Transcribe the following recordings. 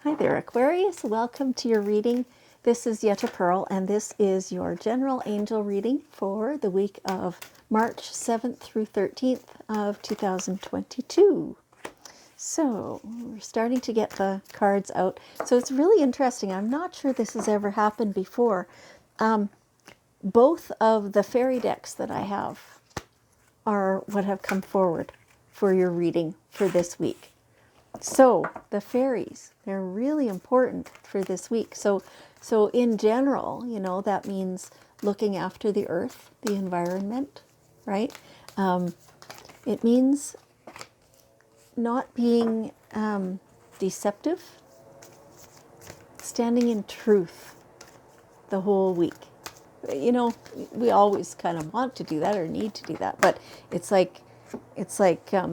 Hi there, Aquarius. Welcome to your reading. This is Yetta Pearl, and this is your general angel reading for the week of March 7th through 13th of 2022. So we're starting to get the cards out. So it's really interesting. I'm not sure this has ever happened before. Both of the fairy decks that I have are what have come forward for your reading for this week. So the fairies, they're really important for this week. So in general, that means looking after the earth, the environment, right? It means not being deceptive, standing in truth the whole week. We always kind of want to do that or need to do that, but it's like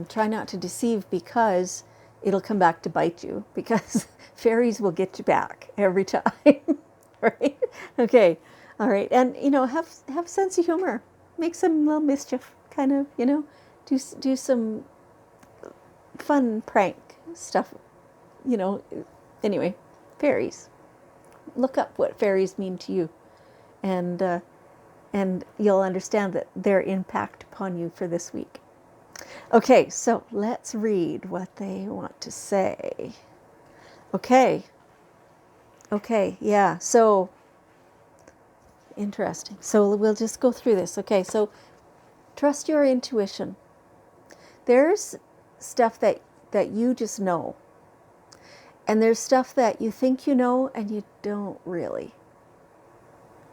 try not to deceive, because it'll come back to bite you, because fairies will get you back every time. Right? Okay. All right. And have sense of humor, make some little mischief, kind of, do some fun prank stuff, anyway. Fairies, look up what fairies mean to you, and you'll understand that their impact upon you for this week. Okay, so let's read what they want to say. Okay, yeah, so interesting. So we'll just go through this. Okay, so trust your intuition. There's stuff that you just know, and there's stuff that you think you know and you don't really,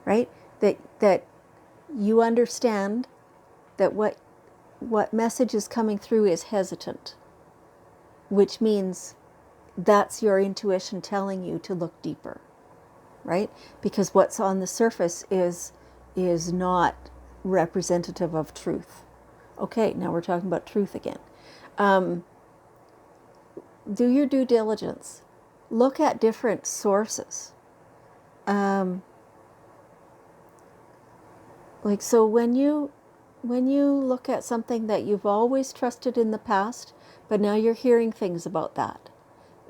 right? That you understand that what message is coming through is hesitant, which means that's your intuition telling you to look deeper, right? Because what's on the surface is not representative of truth. Okay, now we're talking about truth again. Do your due diligence. Look at different sources. So when you look at something that you've always trusted in the past, but now you're hearing things about that,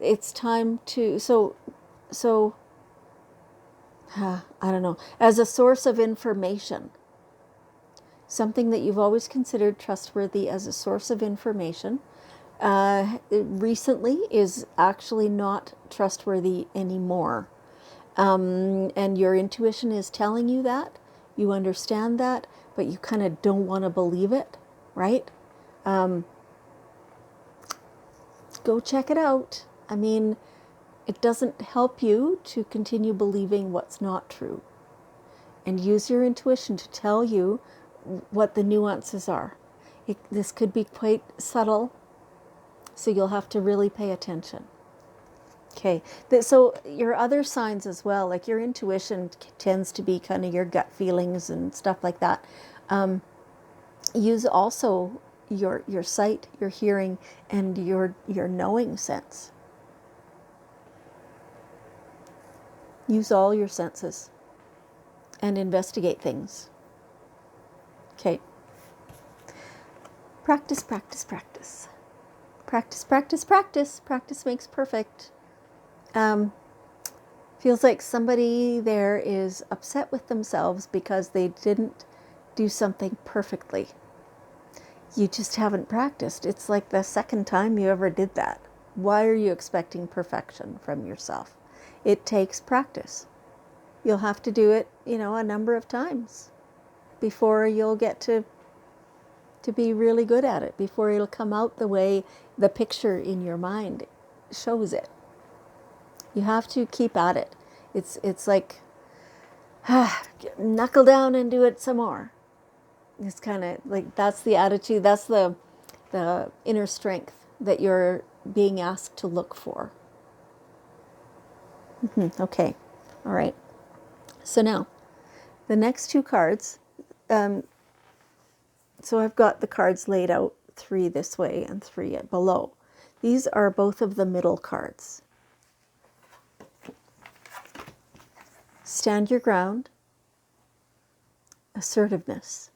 it's time to, I don't know, as a source of information, something that you've always considered trustworthy as a source of information, recently is actually not trustworthy anymore. And your intuition is telling you that. You understand that, but you kind of don't want to believe it, right? Go check it out. I mean, it doesn't help you to continue believing what's not true. And use your intuition to tell you what the nuances are. This could be quite subtle, so you'll have to really pay attention. Okay, so your other signs as well, like your intuition tends to be kind of your gut feelings and stuff like that. Use also your sight, your hearing, and your knowing sense. Use all your senses and investigate things. Okay. Practice, practice, practice. Practice, practice, practice. Practice makes perfect. Feels like somebody there is upset with themselves because they didn't do something perfectly. You just haven't practiced. It's like the second time you ever did that. Why are you expecting perfection from yourself? It takes practice. You'll have to do it, a number of times before you'll get to be really good at it, before it'll come out the way the picture in your mind shows it. You have to keep at it. It's like, knuckle down and do it some more. It's kind of like, that's the attitude, that's the inner strength that you're being asked to look for. Okay, all right. So now, the next two cards, so I've got the cards laid out, 3 this way and 3 below. These are both of the middle cards. Stand your ground. Assertiveness.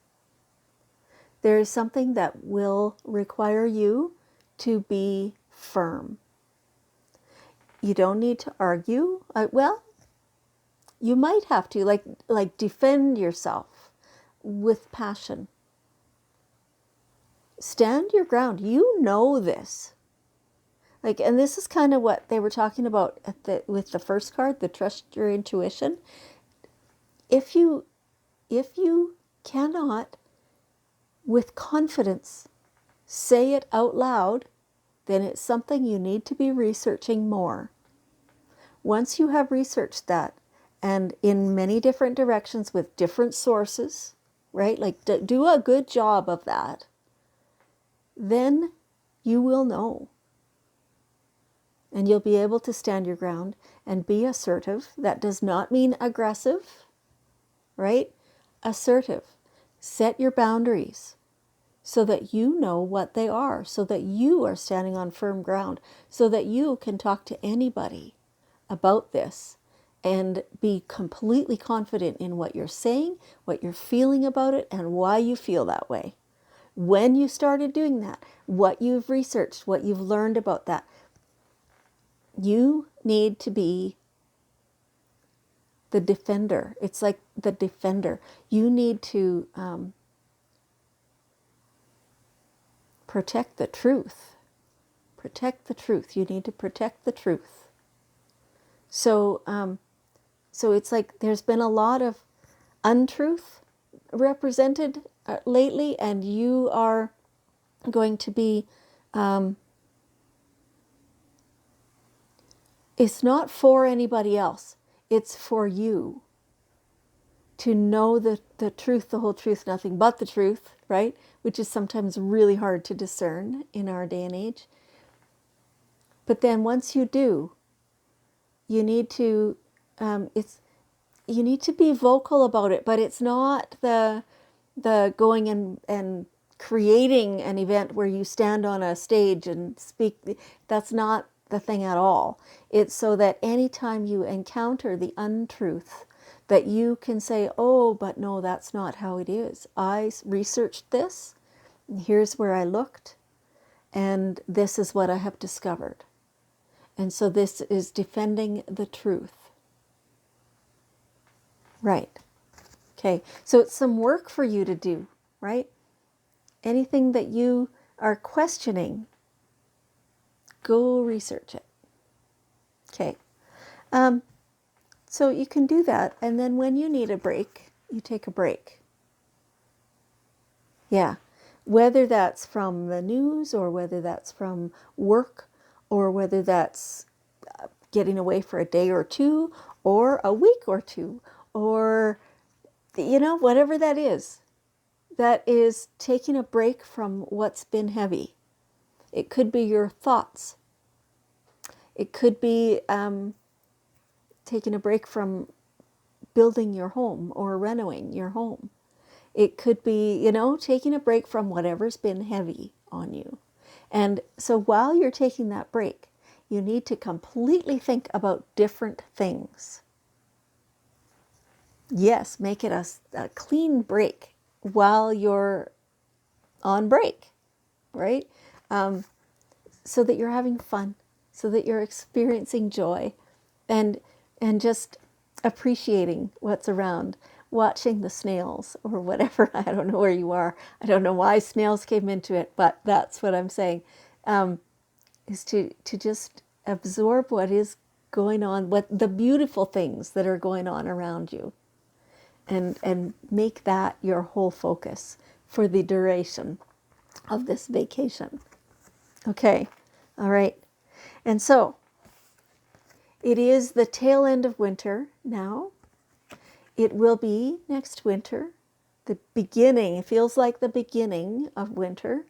There is something that will require you to be firm. You don't need to argue. Well, you might have to, like defend yourself with passion. Stand your ground. You know this. And this is kind of what they were talking about with the first card, the trust your intuition. If you cannot, with confidence, say it out loud, then it's something you need to be researching more. Once you have researched that, and in many different directions with different sources, right? Do a good job of that. Then you will know. And you'll be able to stand your ground and be assertive. That does not mean aggressive, right? Assertive. Set your boundaries so that you know what they are, so that you are standing on firm ground, so that you can talk to anybody about this and be completely confident in what you're saying, what you're feeling about it, and why you feel that way. When you started doing that, what you've researched, what you've learned about that, you need to be the defender. It's like the defender. You need to protect the truth. Protect the truth. You need to protect the truth. So it's like there's been a lot of untruth represented lately, and you are going to be, it's not for anybody else. It's for you to know the truth, the whole truth, nothing but the truth, right? Which is sometimes really hard to discern in our day and age. But then once you do, you need to, you need to be vocal about it, but it's not the going and creating an event where you stand on a stage and speak. That's not the thing at all. It's so that anytime you encounter the untruth, that you can say, oh, but no, that's not how it is. I researched this, and here's where I looked, and this is what I have discovered. And so this is defending the truth. Right. Okay, so it's some work for you to do, right? Anything that you are questioning, go research it. Okay. So you can do that, and then when you need a break, you take a break. Yeah. Whether that's from the news, or whether that's from work, or whether that's getting away for a day or two, or a week or two, or, whatever that is taking a break from what's been heavy. It could be your thoughts. It could be taking a break from building your home or renovating your home. It could be, taking a break from whatever's been heavy on you. And so while you're taking that break, you need to completely think about different things. Yes, make it a clean break while you're on break, right? So that you're having fun, so that you're experiencing joy, and just appreciating what's around, watching the snails or whatever. I don't know where you are. I don't know why snails came into it, but that's what I'm saying, is to just absorb what is going on, what the beautiful things that are going on around you, and make that your whole focus for the duration of this vacation. Okay, all right. And so it is the tail end of winter now. It will be next winter, the beginning, it feels like the beginning of winter,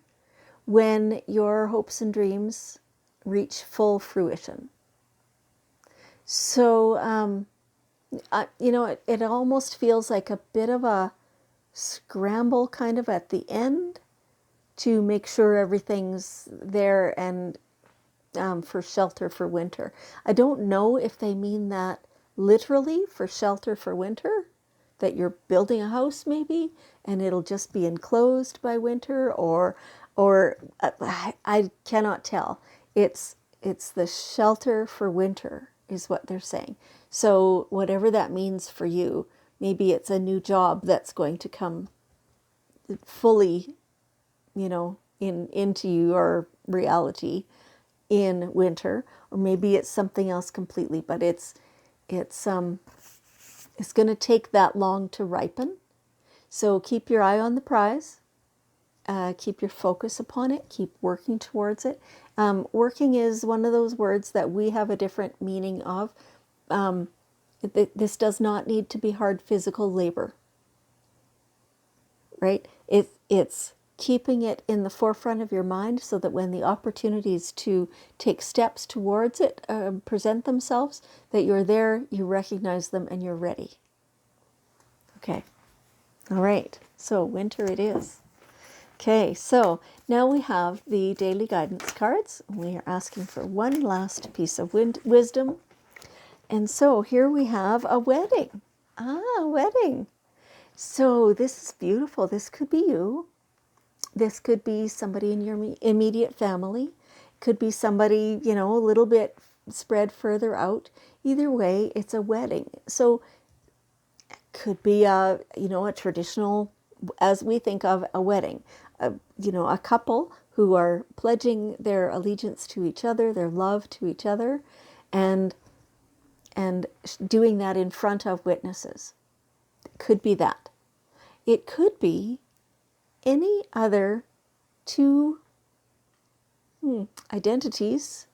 when your hopes and dreams reach full fruition. So, it almost feels like a bit of a scramble kind of at the end to make sure everything's there and for shelter for winter. I don't know if they mean that literally for shelter for winter, that you're building a house maybe and it'll just be enclosed by winter, or I cannot tell. It's it's the shelter for winter is what they're saying. So whatever that means for you, maybe it's a new job that's going to come fully, into your reality in winter, or maybe it's something else completely, but it's going to take that long to ripen. So keep your eye on the prize. Keep your focus upon it. Keep working towards it. Working is one of those words that we have a different meaning of. This does not need to be hard physical labor, right? It's keeping it in the forefront of your mind so that when the opportunities to take steps towards it present themselves, that you're there, you recognize them, and you're ready. Okay. All right. So winter it is. Okay, so now we have the daily guidance cards. We are asking for one last piece of wisdom. And so here we have a wedding. A wedding. So this is beautiful. This could be you. This could be somebody in your immediate family. It could be somebody, a little bit spread further out. Either way, it's a wedding. So it could be a traditional, as we think of a wedding, a couple who are pledging their allegiance to each other, their love to each other, and doing that in front of witnesses. It could be that. It could be any other two identities,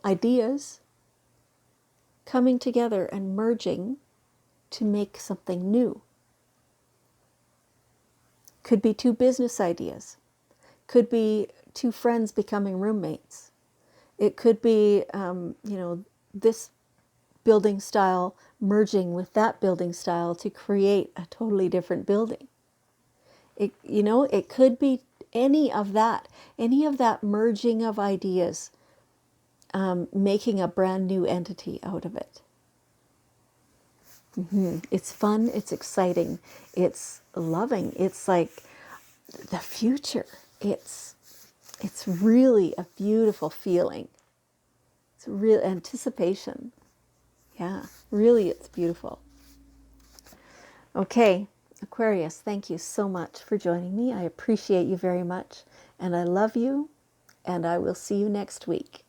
ideas coming together and merging to make something new. Could be two business ideas. Could be two friends becoming roommates. It could be, this building style merging with that building style to create a totally different building. It could be any of that merging of ideas, making a brand new entity out of it. It's fun, it's exciting, it's loving, it's like the future. It's really a beautiful feeling. It's real anticipation. Yeah, really it's beautiful. Okay, Aquarius, thank you so much for joining me. I appreciate you very much, and I love you, and I will see you next week.